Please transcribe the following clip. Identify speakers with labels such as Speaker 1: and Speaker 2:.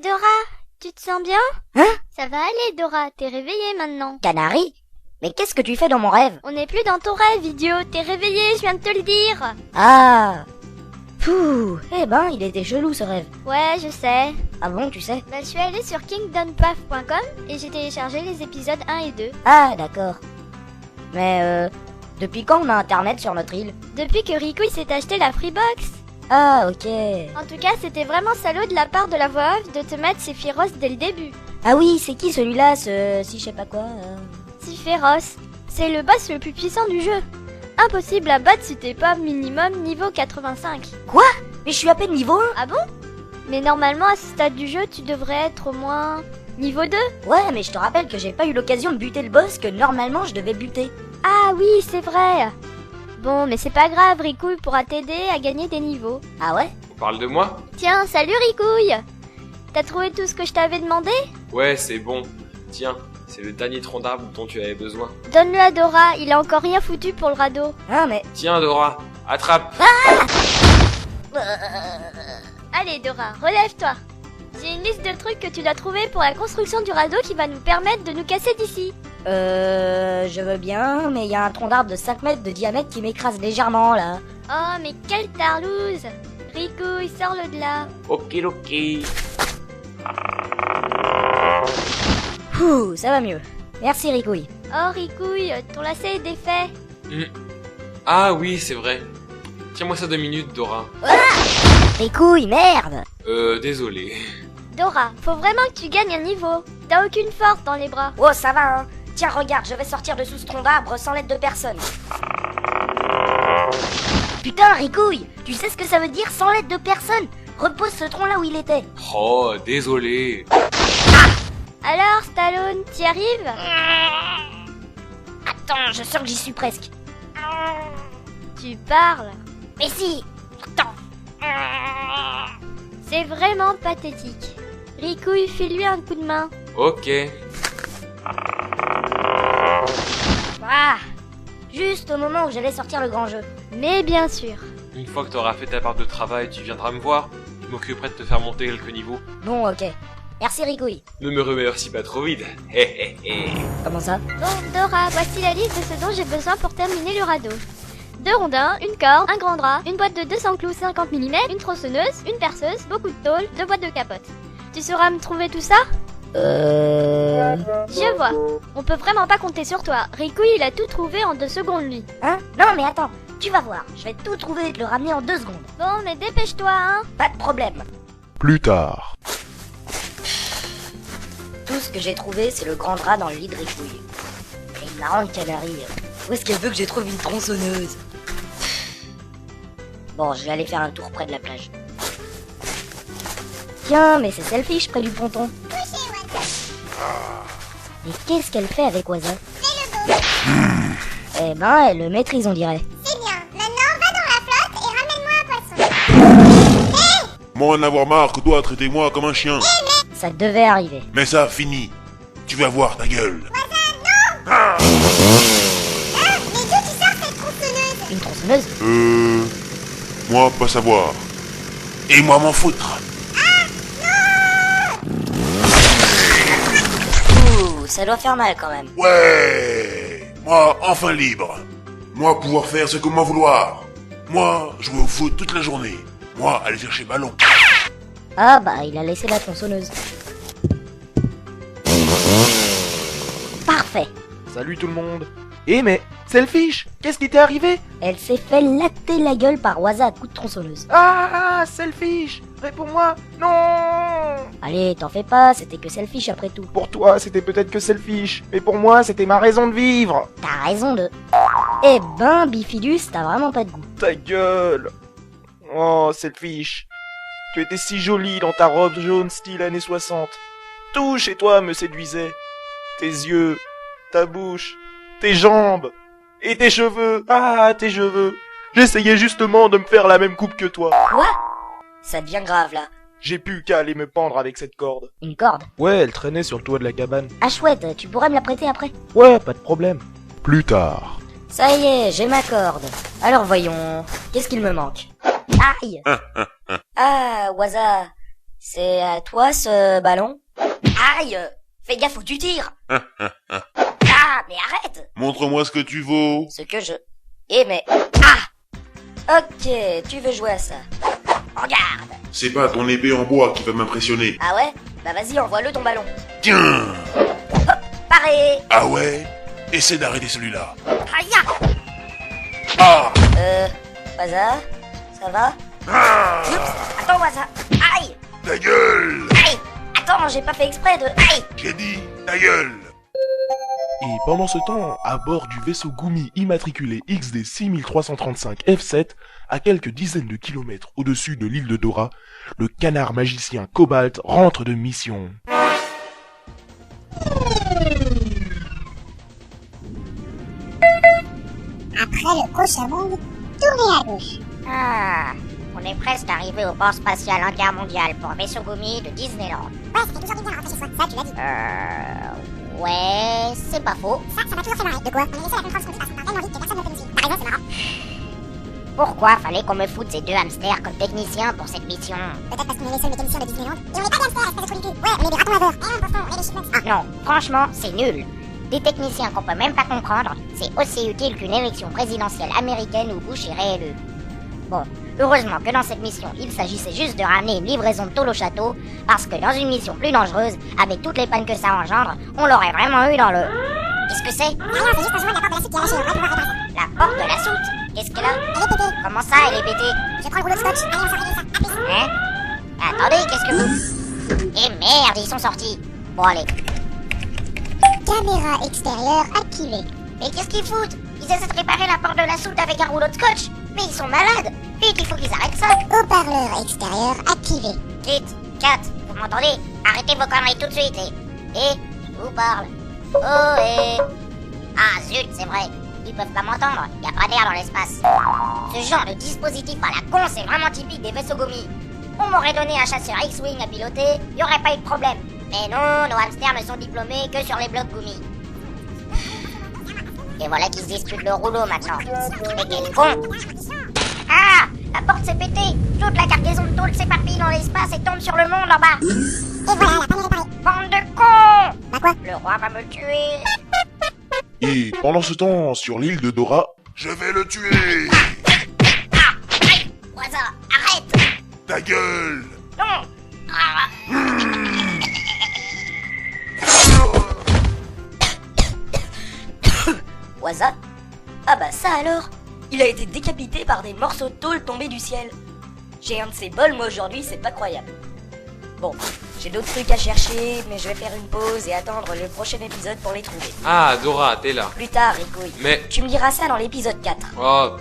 Speaker 1: Dora, tu te sens bien?
Speaker 2: Hein?
Speaker 1: Ça va aller, Dora, t'es réveillée maintenant.
Speaker 2: Canary? Mais qu'est-ce que tu fais dans mon rêve?
Speaker 1: On n'est plus dans ton rêve, idiot, t'es réveillée, je viens de te le dire.
Speaker 2: Ah! Pouh! Eh ben, il était chelou ce rêve.
Speaker 1: Ouais, je sais.
Speaker 2: Ah bon, tu sais?
Speaker 1: Je suis allée sur kingdompath.com et j'ai téléchargé les épisodes 1 et 2.
Speaker 2: Ah, d'accord. Mais depuis quand on a internet sur notre île?
Speaker 1: Depuis que Riku il s'est acheté la Freebox.
Speaker 2: Ah, ok.
Speaker 1: En tout cas, c'était vraiment salaud de la part de la voix off de te mettre Sephiroth dès le début.
Speaker 2: Ah oui, c'est qui celui-là, si je sais pas quoi
Speaker 1: Sephiroth, c'est le boss le plus puissant du jeu. Impossible à battre si t'es pas minimum niveau 85.
Speaker 2: Quoi? Mais je suis à peine niveau 1.
Speaker 1: Ah bon? Mais normalement à ce stade du jeu, tu devrais être au moins niveau 2.
Speaker 2: Ouais, mais je te rappelle que j'ai pas eu l'occasion de buter le boss que normalement je devais buter.
Speaker 1: Ah oui, c'est vrai. Bon, mais c'est pas grave, Ricouille pourra t'aider à gagner des niveaux.
Speaker 2: Ah ouais?
Speaker 3: On parle de moi?
Speaker 1: Tiens, salut Ricouille. T'as trouvé tout ce que je t'avais demandé?
Speaker 3: Ouais, c'est bon. Tiens, c'est le dernier tronc d'arbre dont tu avais besoin.
Speaker 1: Donne-le à Dora, il a encore rien foutu pour le radeau.
Speaker 2: Ah mais...
Speaker 3: Tiens, Dora, attrape.
Speaker 1: Allez Dora, relève-toi. J'ai une liste de trucs que tu dois trouver pour la construction du radeau qui va nous permettre de nous casser d'ici.
Speaker 2: Je veux bien, mais il y a un tronc d'arbre de 5 mètres de diamètre qui m'écrase légèrement, là.
Speaker 1: Oh, mais quelle tarlouse. Ricouille, sors-le de là.
Speaker 3: Ok.
Speaker 2: Ouh, ça va mieux. Merci, Ricouille.
Speaker 1: Oh, Ricouille, ton lacet est défait.
Speaker 3: Ah oui, c'est vrai. Tiens-moi ça 2 minutes, Dora.
Speaker 2: Ricouille, merde!
Speaker 3: Désolé.
Speaker 1: Dora, faut vraiment que tu gagnes un niveau. T'as aucune force dans les bras.
Speaker 2: Oh, ça va, hein. Tiens, regarde, je vais sortir de sous ce tronc d'arbre sans l'aide de personne. Putain, Ricouille, tu sais ce que ça veut dire sans l'aide de personne? Repose ce tronc là où il était.
Speaker 3: Oh, désolé.
Speaker 1: Alors, Stallone, t'y arrives?
Speaker 2: Attends, je sens que j'y suis presque.
Speaker 1: Tu parles.
Speaker 2: Mais si! Attends.
Speaker 1: C'est vraiment pathétique. Ricouille, file-lui un coup de main.
Speaker 3: Ok.
Speaker 2: Ah! Juste au moment où j'allais sortir le grand jeu.
Speaker 1: Mais bien sûr.
Speaker 3: Une fois que t'auras fait ta part de travail, tu viendras me voir. Je m'occuperai de te faire monter quelques niveaux.
Speaker 2: Bon, ok. Merci, Ricouille.
Speaker 3: Ne me remercie pas trop vite.
Speaker 2: Comment ça?
Speaker 1: Bon, Dora, voici la liste de ce dont j'ai besoin pour terminer le radeau. 2 rondins, une corde, un grand drap, une boîte de 200 clous 50 mm, une tronçonneuse, une perceuse, beaucoup de tôle, 2 boîtes de capote. Tu sauras me trouver tout ça? Je vois. On peut vraiment pas compter sur toi. Ricouille, il a tout trouvé en 2 secondes, lui.
Speaker 2: Hein? Non, mais attends. Tu vas voir. Je vais tout trouver et te le ramener en 2 secondes.
Speaker 1: Bon, mais dépêche-toi, hein.
Speaker 2: Pas de problème.
Speaker 4: Plus tard.
Speaker 2: Tout ce que j'ai trouvé, c'est le grand drap dans le lit de Ricouille. Et une marrante Canary. Où est-ce qu'elle veut que je trouve une tronçonneuse? Bon, je vais aller faire un tour près de la plage. Tiens, mais c'est Selfish près du ponton. Mais qu'est-ce qu'elle fait avec Waza? Eh ben, elle le maîtrise, on dirait.
Speaker 5: C'est bien. Maintenant, va dans la flotte et ramène-moi un poisson.
Speaker 4: Moi en avoir marre que toi traitez-moi comme un chien.
Speaker 2: Ça devait arriver.
Speaker 4: Mais ça, fini. Tu vas voir ta gueule.
Speaker 5: Mais d'où tu sors cette tronçonneuse?
Speaker 2: Une tronçonneuse?
Speaker 4: Moi pas savoir. Et moi m'en foutre.
Speaker 2: Ouh, ça doit faire mal quand même.
Speaker 4: Ouais. Moi enfin libre. Moi pouvoir faire ce que moi vouloir. Moi jouer au foot toute la journée. Moi aller chercher ballon.
Speaker 2: Ah bah, il a laissé la tronçonneuse. Parfait.
Speaker 6: Salut tout le monde. Eh mais, Selfish, qu'est-ce qui t'est arrivé?
Speaker 2: Elle s'est fait latter la gueule par Waza à coups de tronçonneuse.
Speaker 6: Ah, Selfish, réponds-moi. Non.
Speaker 2: Allez, t'en fais pas, c'était que Selfish après tout.
Speaker 6: Pour toi, c'était peut-être que Selfish, mais pour moi, c'était ma raison de vivre.
Speaker 2: T'as raison de... Eh ben, Bifidus, t'as vraiment pas de goût.
Speaker 6: Ta gueule. Oh, Selfish. Tu étais si jolie dans ta robe jaune style années 60. Tout chez toi me séduisait. Tes yeux, ta bouche, tes jambes, et tes cheveux. Ah, tes cheveux. J'essayais justement de me faire la même coupe que toi.
Speaker 2: Quoi? Ça devient grave là.
Speaker 6: J'ai plus qu'à aller me pendre avec cette corde.
Speaker 2: Une corde?
Speaker 6: Ouais, elle traînait sur le toit de la cabane.
Speaker 2: Ah chouette, tu pourrais me la prêter après?
Speaker 6: Ouais, pas de problème.
Speaker 4: Plus tard.
Speaker 2: Ça y est, j'ai ma corde. Alors voyons, qu'est-ce qu'il me manque? Aïe! Ah, Waza, C'est à toi ce ballon? Aïe! Fais gaffe où tu tires! Ah, mais arrête!
Speaker 4: Montre-moi ce que tu vaux.
Speaker 2: Ce que je... Eh mais... Ah! Ok, tu veux jouer à ça. Regarde!
Speaker 4: C'est pas ton épée en bois qui va m'impressionner.
Speaker 2: Ah ouais? Bah vas-y, envoie-le ton ballon.
Speaker 4: Tiens!
Speaker 2: Paré!
Speaker 4: Ah ouais? Essaie d'arrêter celui-là.
Speaker 2: Aïe!
Speaker 4: Ah!
Speaker 2: Waza? Ça va?
Speaker 4: Ah!
Speaker 2: Oups! Attends, Waza! Aïe!
Speaker 4: Ta gueule!
Speaker 2: Aïe! Attends, j'ai pas fait exprès de... Aïe!
Speaker 4: J'ai dit ta gueule!
Speaker 6: Et pendant ce temps, à bord du vaisseau Gumi immatriculé XD 6335 F7, à quelques dizaines de kilomètres au-dessus de l'île de Dora, le canard magicien Cobalt rentre de mission.
Speaker 5: Après le prochain monde, tournez à gauche.
Speaker 7: Ah, on est presque arrivé au port spatial intermondial pour vaisseau Gumi de Disneyland.
Speaker 5: Ouais, ça fait toujours bien de rentrer chez soi. Ça, tu l'as dit.
Speaker 7: Ouais, c'est pas faux.
Speaker 5: Ça m'a toujours fait marrer. De quoi? On a laissé la contrôle se passer tellement vite que personne ne peut nous suivre. T'as raison, c'est marrant.
Speaker 7: Pourquoi fallait qu'on me foute ces deux hamsters comme techniciens pour cette mission?
Speaker 5: Peut-être parce qu'on est les seuls mécaniciens de Disneyland. Et on est pas des hamsters, espèce de trou du cul. Ouais, on est des ratons laveurs. Eh non, pourtant, on est des chipmunks.
Speaker 7: Ah non, franchement, c'est nul. Des techniciens qu'on peut même pas comprendre, c'est aussi utile qu'une élection présidentielle américaine où Bush est réélu. Bon, heureusement que dans cette mission, il s'agissait juste de ramener une livraison de tôle au château, parce que dans une mission plus dangereuse, avec toutes les pannes que ça engendre, on l'aurait vraiment eu dans le... Qu'est-ce que c'est?
Speaker 5: Rien, c'est juste pour rejoindre la porte de la soute qui est lâchée. On va pouvoir réparer ça.
Speaker 7: La porte de la soute? Qu'est-ce qu'elle a?
Speaker 5: Elle est pétée.
Speaker 7: Comment ça, elle est pétée?
Speaker 5: Je prends le rouleau de scotch. Allez, on s'en règle ça. À plus.
Speaker 7: Hein? Attendez, qu'est-ce que vous... Eh merde, ils sont sortis. Bon, allez.
Speaker 5: Caméra extérieure activée.
Speaker 7: Mais qu'est-ce qu'ils foutent? Ils essaient de réparer la porte de la soute avec un rouleau de scotch. Mais ils sont malades. Vite, il faut qu'ils arrêtent ça.
Speaker 5: Haut-parleur extérieur activé.
Speaker 7: Kit, Kat, vous m'entendez? Arrêtez vos conneries tout de suite et je vous parle. Oh et... Ah zut, c'est vrai. Ils peuvent pas m'entendre. Y a pas d'air dans l'espace. Ce genre de dispositif à la con, c'est vraiment typique des vaisseaux Gumi. On m'aurait donné un chasseur X-Wing à piloter, y aurait pas eu de problème. Mais non, nos hamsters ne sont diplômés que sur les blocs Gumi. Et voilà qu'ils se disputent le rouleau maintenant. Mais quel con! Ah! La porte s'est pétée! Toute la cargaison de tôle s'éparpille dans l'espace et tombe sur le monde en bas!
Speaker 5: Et voilà, la panne est réparée.
Speaker 7: Bande de cons!
Speaker 5: Bah quoi?
Speaker 7: Le roi va me tuer!
Speaker 6: Et pendant ce temps, sur l'île de Dora,
Speaker 4: Je vais le tuer!
Speaker 7: Ah! Aïe! Waza, arrête!
Speaker 4: Ta gueule!
Speaker 7: Non! Ah!
Speaker 2: Waza? Ah bah ça alors! Il a été décapité par des morceaux de tôle tombés du ciel. J'ai un de ces bols moi aujourd'hui, c'est pas croyable. Bon, j'ai d'autres trucs à chercher, mais je vais faire une pause et attendre le prochain épisode pour les trouver.
Speaker 3: Ah, Dora, t'es là.
Speaker 2: Plus tard, Ricouille.
Speaker 3: Mais...
Speaker 2: Tu me diras ça dans l'épisode 4.
Speaker 3: Oh,